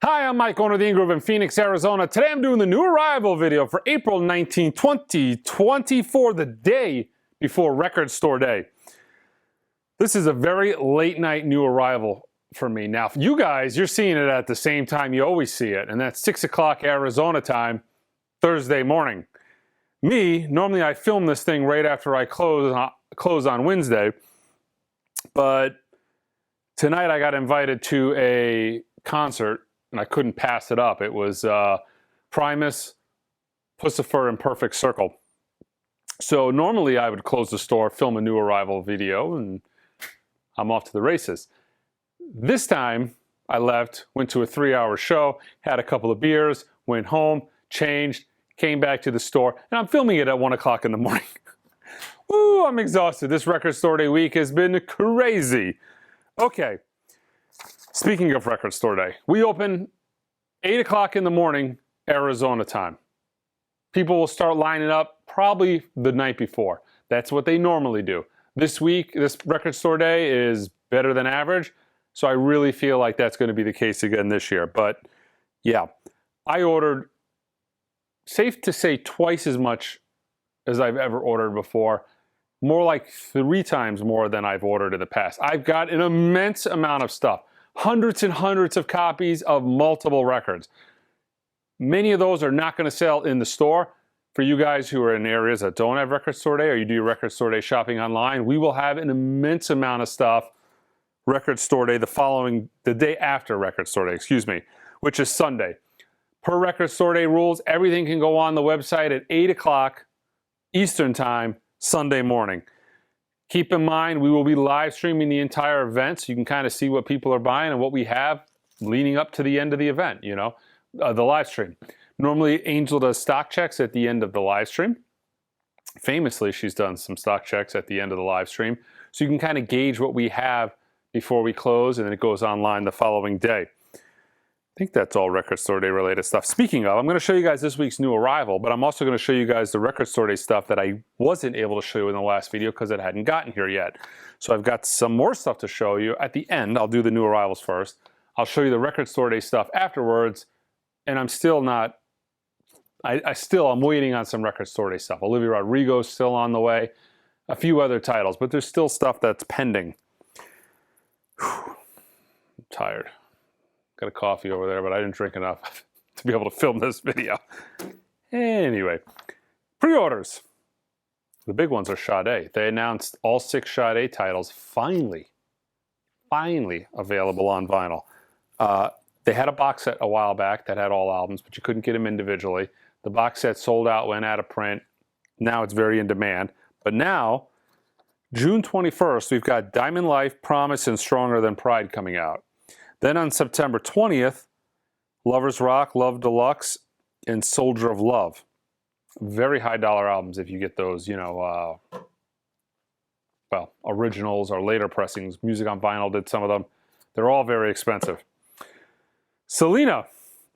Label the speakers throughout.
Speaker 1: Hi, I'm Mike, owner of the In-Groove in Phoenix, Arizona. Today I'm doing the new arrival video for April 19, 2024, the day before Record Store Day. This is a very late night new arrival for me. Now, for you guys, you're seeing it at the same time you always see it, and that's 6 o'clock Arizona time, Thursday morning. Me, normally I film this thing right after I close on Wednesday, but tonight I got invited to a concert and I couldn't pass it up. It was Primus, Pussifer, and Perfect Circle. So normally I would close the store, film a new arrival video, and I'm off to the races. This time I left, went to a 3-hour show, had a couple of beers, went home, changed, came back to the store, and I'm filming it at 1 o'clock in the morning. Woo, I'm exhausted. This Record Store Day week has been crazy. Okay. Speaking of Record Store Day, we open 8 o'clock in the morning, Arizona time. People will start lining up probably the night before. That's what they normally do. This week, this Record Store Day is better than average, so I really feel like that's going to be the case again this year. But yeah, I ordered, safe to say, twice as much as I've ever ordered before. More like 3 times more than I've ordered in the past. I've got an immense amount of stuff. Hundreds and hundreds of copies of multiple records. Many of those are not going to sell in the store. For you guys who are in areas that don't have Record Store Day, or you do your Record Store Day shopping online, we will have an immense amount of stuff Record Store Day the day after Record Store Day, which is Sunday. Per Record Store Day rules, everything can go on the website at 8 o'clock Eastern Time, Sunday morning. Keep in mind, we will be live streaming the entire event, so you can kind of see what people are buying and what we have leading up to the end of the event, the live stream. Normally, Angel does stock checks at the end of the live stream. Famously, she's done some stock checks at the end of the live stream, so you can kind of gauge what we have before we close, and then it goes online the following day. I think that's all Record Store Day related stuff. Speaking of, I'm going to show you guys this week's new arrival, but I'm also going to show you guys the Record Store Day stuff that I wasn't able to show you in the last video because it hadn't gotten here yet. So I've got some more stuff to show you at the end. I'll do the new arrivals first. I'll show you the Record Store Day stuff afterwards, and I'm still not, I'm waiting on some Record Store Day stuff. Olivia Rodrigo's still on the way, a few other titles, but there's still stuff that's pending. Whew. I'm tired. Got a coffee over there, but I didn't drink enough to be able to film this video. Anyway, pre-orders. The big ones are Sade. They announced all 6 Sade titles finally available on vinyl. They had a box set a while back that had all albums, but you couldn't get them individually. The box set sold out, went out of print. Now it's very in demand. But now, June 21st, we've got Diamond Life, Promise, and Stronger Than Pride coming out. Then on September 20th, Lovers Rock, Love Deluxe, and Soldier of Love. Very high dollar albums if you get those, originals or later pressings. Music on Vinyl did some of them. They're all very expensive. Selena,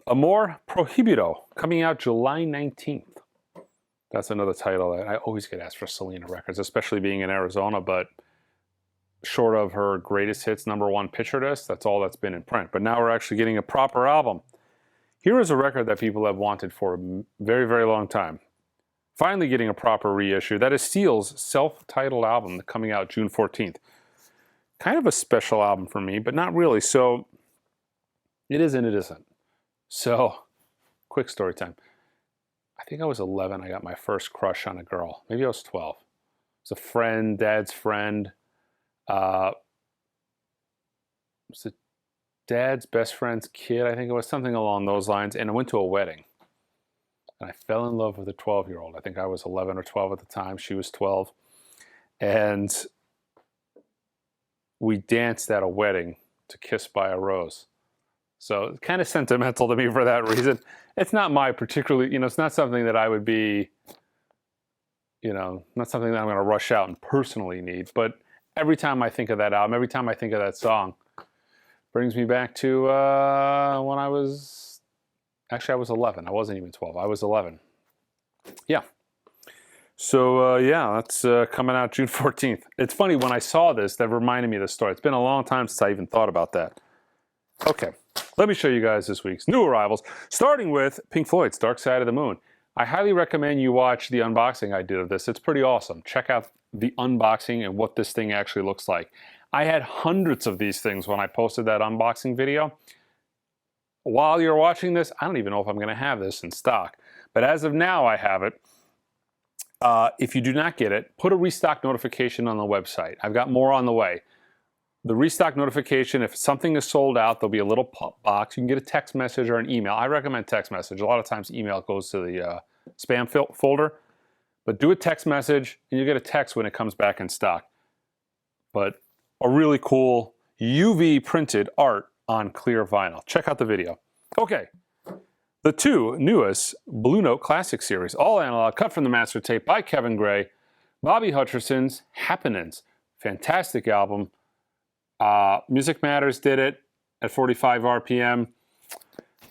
Speaker 1: Amor Prohibido, coming out July 19th. That's another title that I always get asked for Selena records, especially being in Arizona, but short of her greatest hits #1 picture disc, that's all that's been in print. But now we're actually getting a proper album. Here is a record that people have wanted for a very, very long time. Finally getting a proper reissue. That is Seal's self-titled album coming out June 14th. Kind of a special album for me, but not really. So it is and it isn't. So, quick story time. I think I was 11. I got my first crush on a girl. Maybe I was 12. It was a friend, dad's friend. Was it dad's best friend's kid? I think it was something along those lines. And I went to a wedding. And I fell in love with a 12-year-old. I think I was 11 or 12 at the time. She was 12. And we danced at a wedding to Kiss by a Rose. So it's kind of sentimental to me for that reason. It's not my particularly, it's not something that I would be, not something that I'm going to rush out and personally need. But every time I think of that album, every time I think of that song, brings me back to when I was 11. I wasn't even 12. I was 11. Yeah. So, that's coming out June 14th. It's funny, when I saw this, that reminded me of the story. It's been a long time since I even thought about that. Okay, Let me show you guys this week's new arrivals, starting with Pink Floyd's Dark Side of the Moon. I highly recommend you watch the unboxing I did of this. It's pretty awesome. Check out the unboxing and what this thing actually looks like. I had hundreds of these things when I posted that unboxing video. While you're watching this, I don't even know if I'm going to have this in stock. But as of now, I have it. If you do not get it, put a restock notification on the website. I've got more on the way. The restock notification, if something is sold out, there'll be a little box. You can get a text message or an email. I recommend text message. A lot of times email goes to the spam folder. But do a text message, and you get a text when it comes back in stock. But a really cool UV printed art on clear vinyl. Check out the video. Okay, the two newest Blue Note Classic Series, all analog, cut from the master tape by Kevin Gray, Bobby Hutcherson's Happenings. Fantastic album. Music Matters did it at 45 RPM.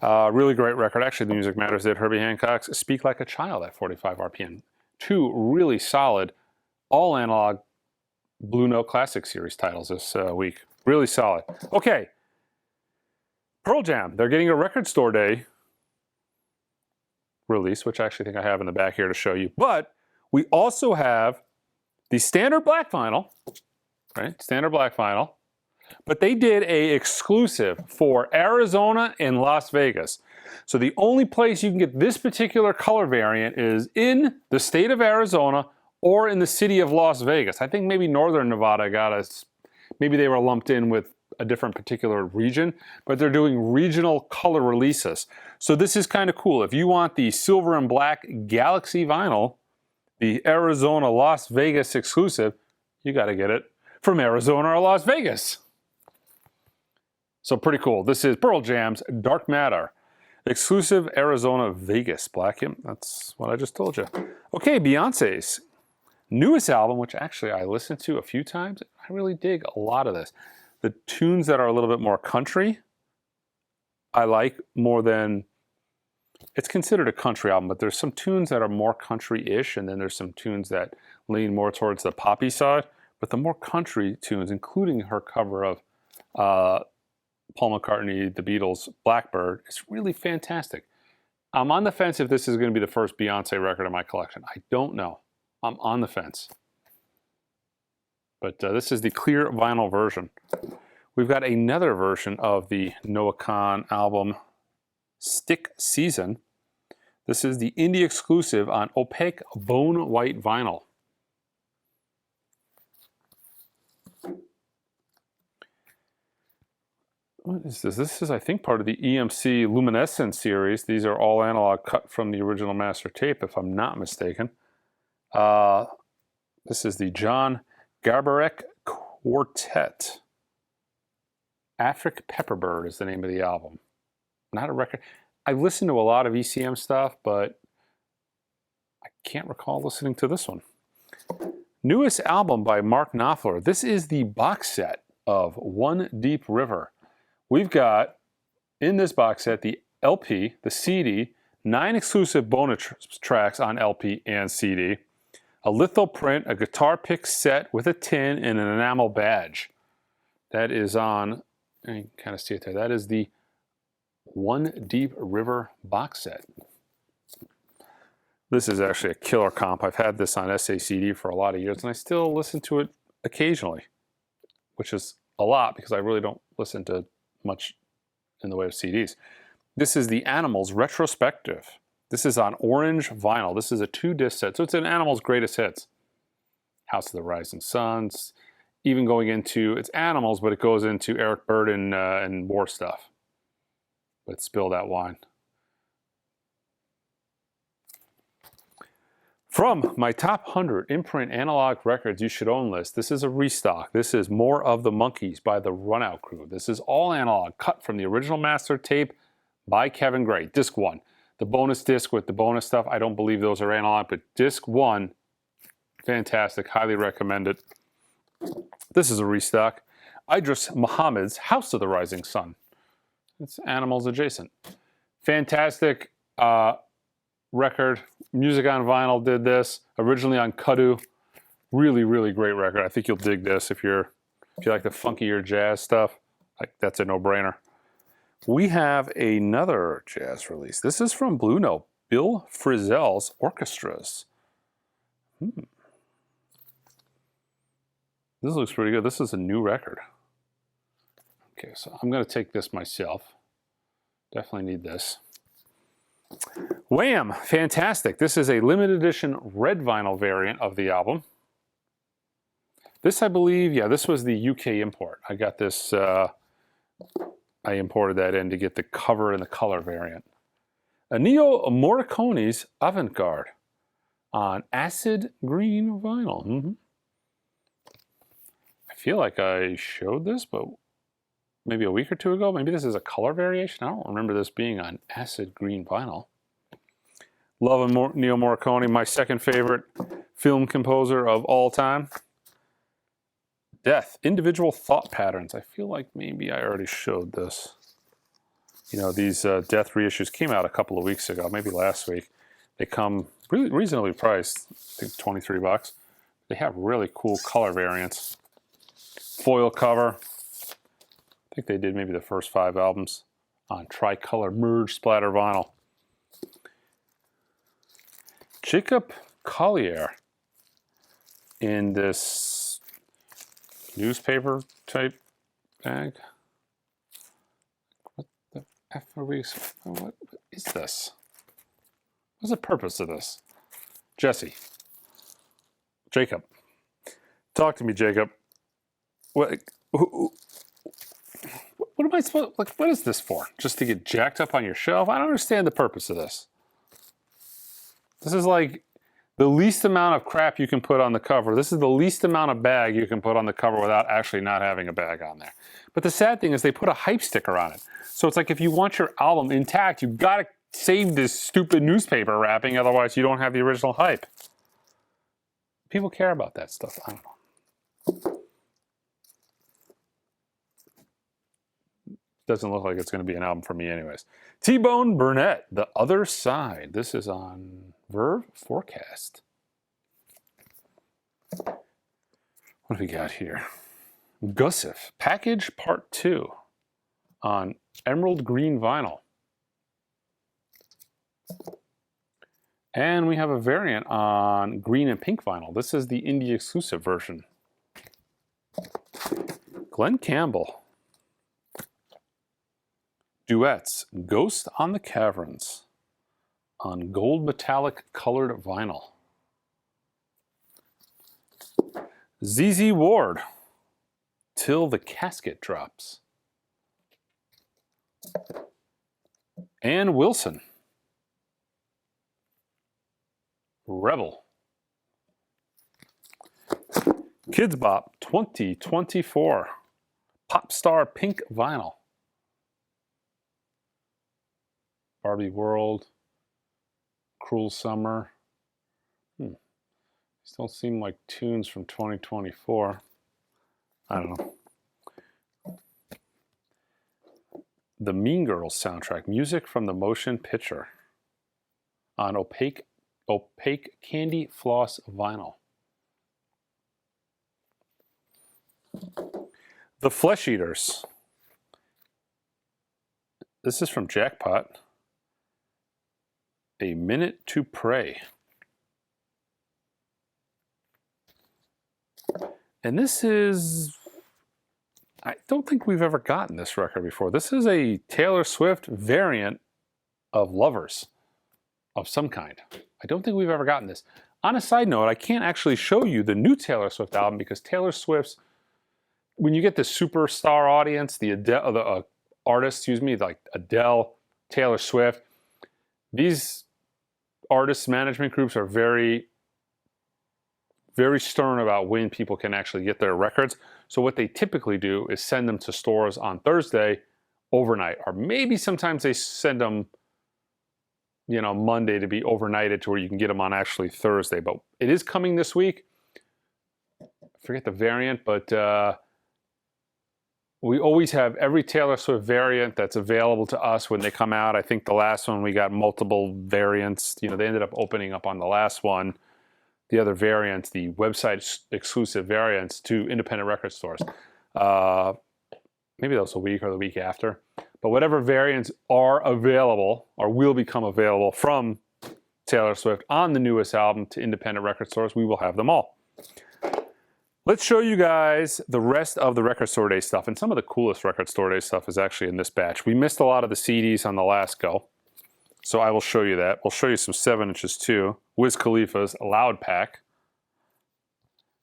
Speaker 1: Really great record. Actually, the Music Matters did Herbie Hancock's Speak Like a Child at 45 RPM. Two really solid, all analog Blue Note Classic Series titles this week. Really solid. Okay. Pearl Jam. They're getting a Record Store Day release, which I actually think I have in the back here to show you. But we also have the standard black vinyl, right? Standard black vinyl. But they did a exclusive for Arizona and Las Vegas. So the only place you can get this particular color variant is in the state of Arizona or in the city of Las Vegas. I think maybe Northern Nevada got us, maybe they were lumped in with a different particular region, but they're doing regional color releases. So this is kind of cool. If you want the silver and black Galaxy vinyl, the Arizona Las Vegas exclusive, you got to get it from Arizona or Las Vegas. So pretty cool. This is Pearl Jam's Dark Matter. Exclusive Arizona Vegas Black. That's what I just told you. Okay, Beyonce's newest album, which actually I listened to a few times. I really dig a lot of this. The tunes that are a little bit more country, I like more than, it's considered a country album, but there's some tunes that are more country-ish, and then there's some tunes that lean more towards the poppy side. But the more country tunes, including her cover of Paul McCartney, The Beatles' Blackbird, is really fantastic. I'm on the fence if this is going to be the first Beyonce record in my collection. I don't know. I'm on the fence. But this is the clear vinyl version. We've got another version of the Noah Kahan album, Stick Season. This is the indie exclusive on opaque bone white vinyl. What is this? This is, I think, part of the EMC Luminescence series. These are all analog cut from the original master tape, if I'm not mistaken. This is the John Garbarek Quartet. Afric Pepperbird is the name of the album. Not a record. I listened to a lot of ECM stuff, but I can't recall listening to this one. Newest album by Mark Knopfler. This is the box set of One Deep River. We've got, in this box set, the LP, the CD, 9 exclusive bonus tracks on LP and CD, a litho print, a guitar pick set with a tin, and an enamel badge. That is on, you can kind of see it there, that is the One Deep River box set. This is actually a killer comp. I've had this on SACD for a lot of years, and I still listen to it occasionally, which is a lot because I really don't listen to much in the way of CDs. This is the Animals Retrospective. This is on orange vinyl. This is a 2-disc set, so it's an Animals Greatest Hits. House of the Rising Suns, even going into, it's Animals, but it goes into Eric Burdon and war stuff. Let's spill that wine. From my top 100 Imprint analog records you should own list, this is a restock. This is More of the Monkees by the Runout Crew. This is all analog, cut from the original master tape by Kevin Gray, disc 1. The bonus disc with the bonus stuff, I don't believe those are analog, but disc 1, fantastic, highly recommend it. This is a restock. Idris Muhammad's House of the Rising Sun. It's Animals adjacent. Fantastic record. Music on Vinyl did this, originally on Kudu. Really, really great record. I think you'll dig this if you like the funkier jazz stuff. Like, that's a no-brainer. we have another jazz release. This is from Blue Note, Bill Frisell's Orchestras. This looks pretty good. This is a new record. Okay, so I'm going to take this myself. Definitely need this. Wham! Fantastic. This is a limited edition red vinyl variant of the album. This, I believe, yeah, this was the UK import. I got this, I imported that in to get the cover and the color variant. Ennio Morricone's Avant-Garde on acid green vinyl. I feel like I showed this, but maybe a week or two ago. Maybe this is a color variation. I don't remember this being on acid green vinyl. Love Ennio Morricone, my second favorite film composer of all time. Death, Individual Thought Patterns. I feel like maybe I already showed this. You know, these Death reissues came out a couple of weeks ago, maybe last week. They come really reasonably priced, I think $23. They have really cool color variants. Foil cover. I think they did maybe the first 5 albums on tricolor merge splatter vinyl. Jacob Collier in this newspaper type bag. What the F are we? What is this? What's the purpose of this? Jesse. Jacob. Talk to me, Jacob. What am I supposed, like, what is this for? Just to get jacked up on your shelf? I don't understand the purpose of this. This is like the least amount of crap you can put on the cover. This is the least amount of bag you can put on the cover without actually not having a bag on there. But the sad thing is they put a hype sticker on it. So it's like if you want your album intact, you've got to save this stupid newspaper wrapping, otherwise you don't have the original hype. People care about that stuff. I don't know. Doesn't look like it's going to be an album for me anyways. Bone Burnett, The Other Side. This is on Verve Forecast. What do we got here? Gussif, Package Part 2 on Emerald Green Vinyl. And we have a variant on green and pink vinyl. This is the indie exclusive version. Glenn Campbell. Duets, Ghost on the Caverns on gold metallic colored vinyl. ZZ Ward, Till the Casket Drops. Ann Wilson, Rebel. Kids Bop 2024, Pop Star Pink Vinyl. Barbie World, Cruel Summer. These don't seem like tunes from 2024. I don't know. The Mean Girls soundtrack, music from the motion picture on opaque candy floss vinyl. The Flesh Eaters. This is from Jackpot. A Minute to Pray. And this is, I don't think we've ever gotten this record before. This is a Taylor Swift variant of Lovers of some kind. I don't think we've ever gotten this. On a side note, I can't actually show you the new Taylor Swift album because Taylor Swift's, when you get the superstar audience, the artists, excuse me, like Adele, Taylor Swift, these artists management groups are very, very stern about when people can actually get their records. So what they typically do is send them to stores on Thursday overnight, or maybe sometimes they send them, you know, Monday to be overnighted to where you can get them on actually Thursday. But it is coming this week. I forget the variant, but we always have every Taylor Swift variant that's available to us when they come out. I think the last one we got multiple variants. You know, they ended up opening up on the last one the other variants, the website exclusive variants to independent record stores. Maybe that was a week or the week after. But whatever variants are available or will become available from Taylor Swift on the newest album to independent record stores, we will have them all. Let's show you guys the rest of the Record Store Day stuff. And some of the coolest Record Store Day stuff is actually in this batch. We missed a lot of the CDs on the last go, so I will show you that. We'll show you some 7 inches too. Wiz Khalifa's Loud Pack.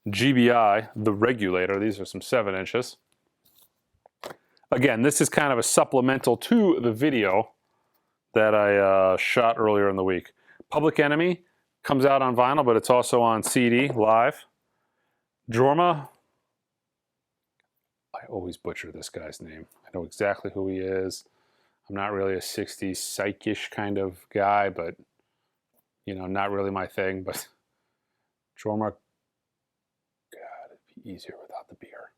Speaker 1: GBI, The Regulator. These are some 7 inches. Again, this is kind of a supplemental to the video that I shot earlier in the week. Public Enemy comes out on vinyl, but it's also on CD live. Jorma, I always butcher this guy's name. I know exactly who he is. I'm not really a 60s psychish kind of guy, but, you know, not really my thing. But Jorma, God, it'd be easier without the beer.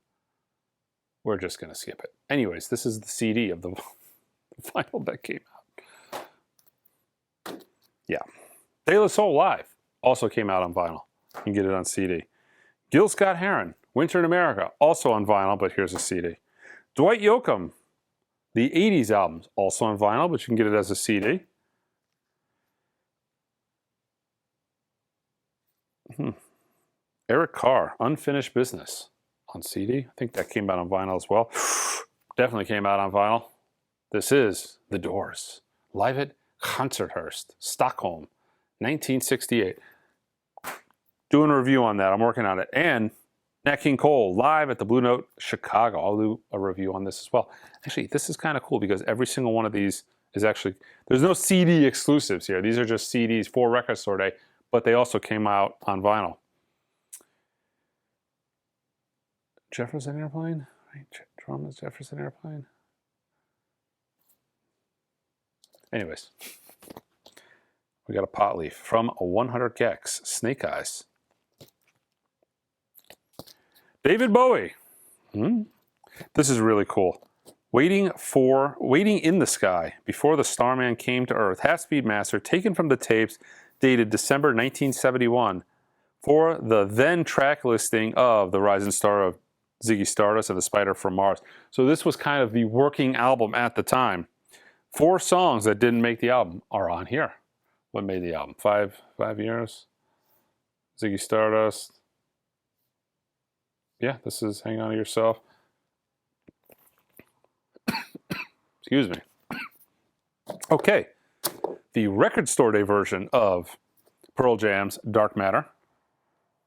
Speaker 1: We're just going to skip it. Anyways, this is the CD of the vinyl that came out. Yeah. De La Soul Live also came out on vinyl. You can get it on CD. Gil Scott-Heron, Winter in America, also on vinyl, but here's a CD. Dwight Yoakam, the 80s albums, also on vinyl, but you can get it as a CD. Eric Carr, Unfinished Business, on CD. I think that came out on vinyl as well. Definitely came out on vinyl. This is The Doors, live at Concerthurst, Stockholm, 1968. Doing a review on that. I'm working on it. And Nat King Cole, live at the Blue Note, Chicago. I'll do a review on this as well. Actually, this is kind of cool because every single one of these is actually, there's no CD exclusives here. These are just CDs for Record Store Day, but they also came out on vinyl. Jefferson Airplane? Right? Drummer's Jefferson Airplane? Anyways, we got a pot leaf from a 100 Gex, Snake Eyes. David Bowie. This is really cool. Waiting in the Sky Before the Starman Came to Earth. Half-speed master taken from the tapes dated December 1971 for the then track listing of The Rising Star of Ziggy Stardust and The Spider from Mars. So this was kind of the working album at the time. 4 songs that didn't make the album are on here. What made the album? 5 years? Ziggy Stardust. Yeah, this is Hang On to Yourself. Excuse me. Okay. The Record Store Day version of Pearl Jam's Dark Matter.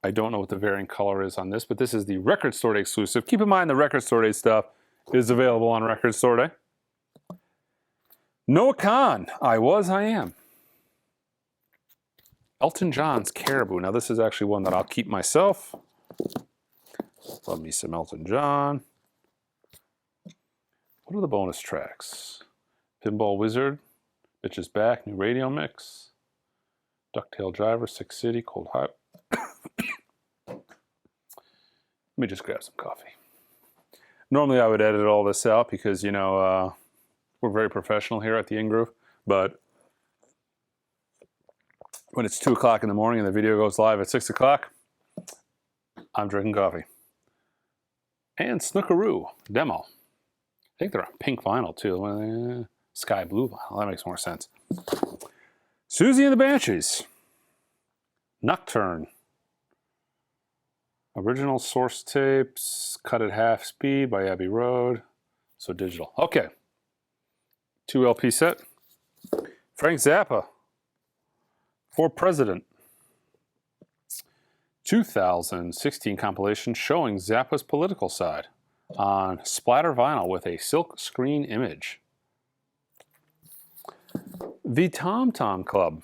Speaker 1: I don't know what the variant color is on this, but this is the Record Store Day exclusive. Keep in mind the Record Store Day stuff is available on Record Store Day. Noah Kahan, I Was, I Am. Elton John's Caribou. Now this is actually one that I'll keep myself. Love me some Elton John. What are the bonus tracks? Pinball Wizard, Bitches Back, New Radio Mix, Ducktail Driver, Sick City, Cold Hot. Let me just grab some coffee. Normally I would edit all this out because, you know, we're very professional here at the In-Groove, but when it's 2 o'clock in the morning and the video goes live at 6 o'clock, I'm drinking coffee. And Snookeroo demo. I think they're on pink vinyl too. Sky blue vinyl. That makes more sense. Susie and the Banshees. Nocturne. Original source tapes. Cut at half speed by Abbey Road. So digital. Okay. 2 LP set. Frank Zappa. For President. 2016 compilation showing Zappa's political side on splatter vinyl with a silk screen image. The Tom Tom Club.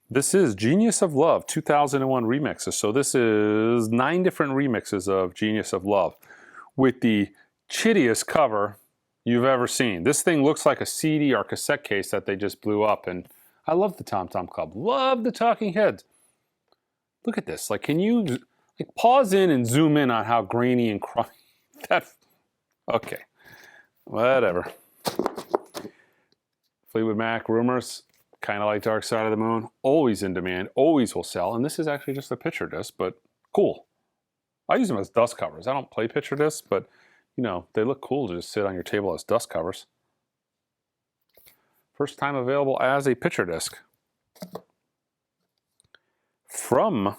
Speaker 1: This is Genius of Love 2001 remixes. So this is 9 different remixes of Genius of Love with the chittiest cover you've ever seen. This thing looks like a CD or cassette case that they just blew up, and I love the Tom Tom Club. Love the Talking Heads. Look at this. Like, can you like pause in and zoom in on how grainy and crummy that? Okay, whatever. Fleetwood Mac, Rumors, kind of like Dark Side of the Moon. Always in demand. Always will sell. And this is actually just a picture disc, but cool. I use them as dust covers. I don't play picture discs, but you know, they look cool to just sit on your table as dust covers. First time available as a picture disc. From,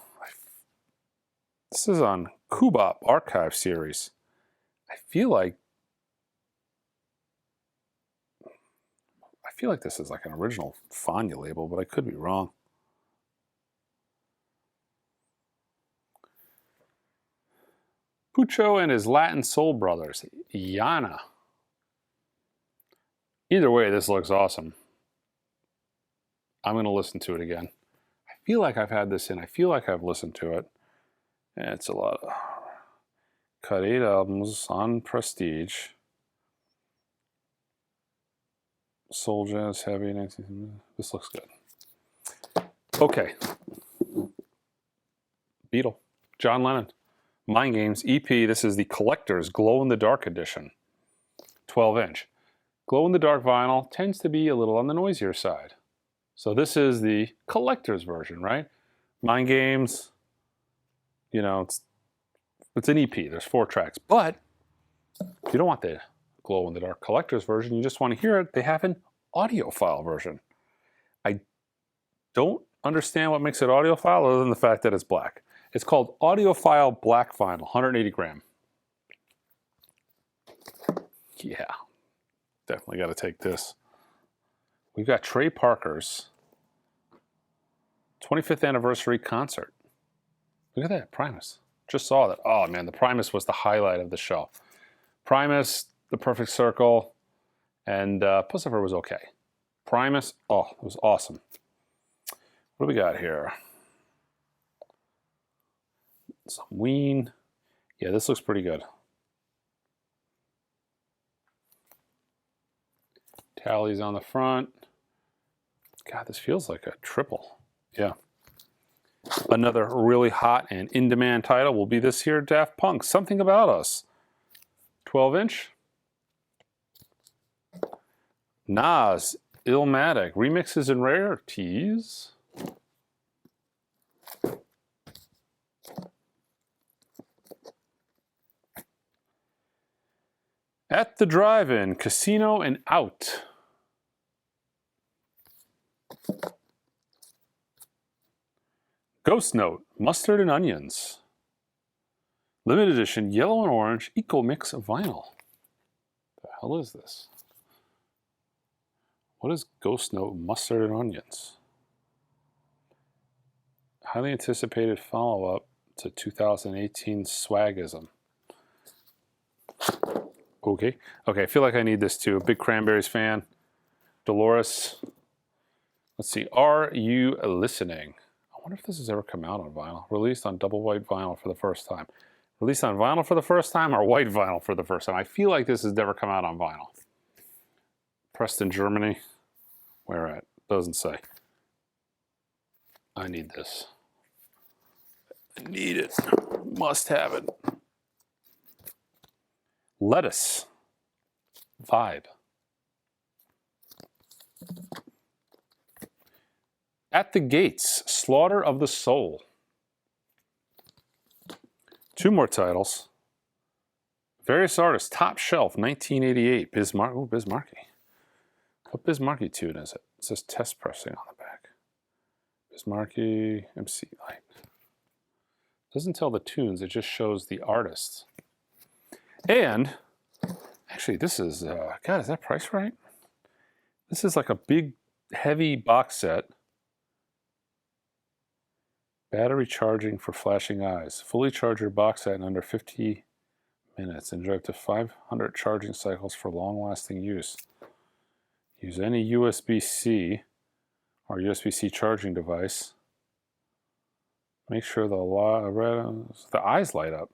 Speaker 1: this is on Kubop Archive Series. I feel like this is like an original Fania label, but I could be wrong. Pucho and his Latin Soul Brothers, Yana. Either way, this looks awesome. I'm going to listen to it again. I feel like I've had this in. I feel like I've listened to it. And it's a lot of cut 8 albums on Prestige. Soul Jazz Heavy. This looks good. Okay. Beatle. John Lennon. Mind Games EP. This is the Collector's Glow in the Dark edition. 12-inch. Glow in the Dark vinyl tends to be a little on the noisier side. So this is the collector's version, right? Mind Games, you know, it's an EP. There's 4 tracks. But if you don't want the glow in the dark collector's version, you just want to hear it, they have an audiophile version. I don't understand what makes it audiophile other than the fact that it's black. It's called audiophile black vinyl, 180 gram. Yeah, definitely got to take this. We've got Trey Parker's 25th anniversary concert. Look at that, Primus. Just saw that. Oh man, the Primus was the highlight of the show. Primus, The Perfect Circle, and Puscifer was okay. Primus, oh, it was awesome. What do we got here? Some Ween. Yeah, this looks pretty good. Tallies on the front. God, this feels like a triple. Yeah. Another really hot and in-demand title will be this here, Daf Punk, Something About Us. 12-inch. Nas, Illmatic, remixes and rarities. At the Drive-In, Casino and Out. Ghost Note, Mustard and Onions. Limited edition, yellow and orange, Eco Mix vinyl. The hell is this? What is Ghost Note, Mustard and Onions? Highly anticipated follow-up to 2018 Swagism. Okay, I feel like I need this too. Big Cranberries fan. Dolores. Let's see, Are You Listening? I wonder if this has ever come out on vinyl. Released on double white vinyl for the first time. Released on vinyl for the first time or white vinyl for the first time? I feel like this has never come out on vinyl. Preston, Germany. Where at? Doesn't say. I need this. I need it. Must have it. Lettuce. Vibe. At the Gates, Slaughter of the Soul. 2 more titles. Various artists, Top Shelf, 1988. Bismarcky. What Bismarcky tune is it? It says test pressing on the back. Bismarcky, MC Light. Doesn't tell the tunes, it just shows the artists. And, actually, this is, God, is that price right? This is like a big, heavy box set. Battery charging for flashing eyes. Fully charge your box set in under 50 minutes. Enjoy up to 500 charging cycles for long-lasting use. Use any USB-C or USB-C charging device. Make sure the eyes light up.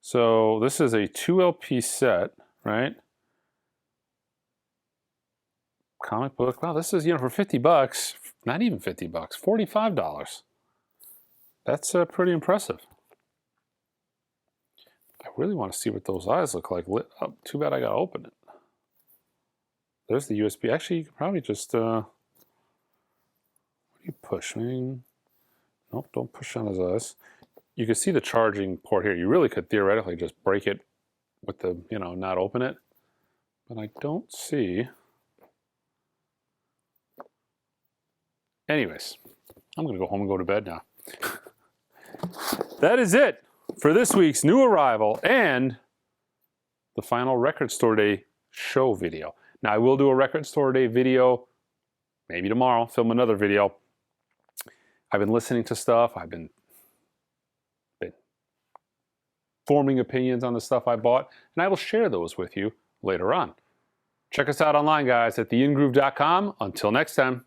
Speaker 1: So this is a 2 LP set, right? Comic book. Wow, this is, you know, for 50 bucks, not even 50 bucks, $45. That's pretty impressive. I really want to see what those eyes look like lit up. Too bad I got to open it. There's the USB. Actually, you could probably just, what do you push? I mean, nope, don't push on his eyes. You can see the charging port here. You really could theoretically just break it with the, not open it. But I don't see. Anyways, I'm going to go home and go to bed now. That is it for this week's new arrival and the final Record Store Day show video. Now, I will do a Record Store Day video maybe tomorrow, film another video. I've been listening to stuff. I've been forming opinions on the stuff I bought, and I will share those with you later on. Check us out online, guys, at theingroove.com. Until next time.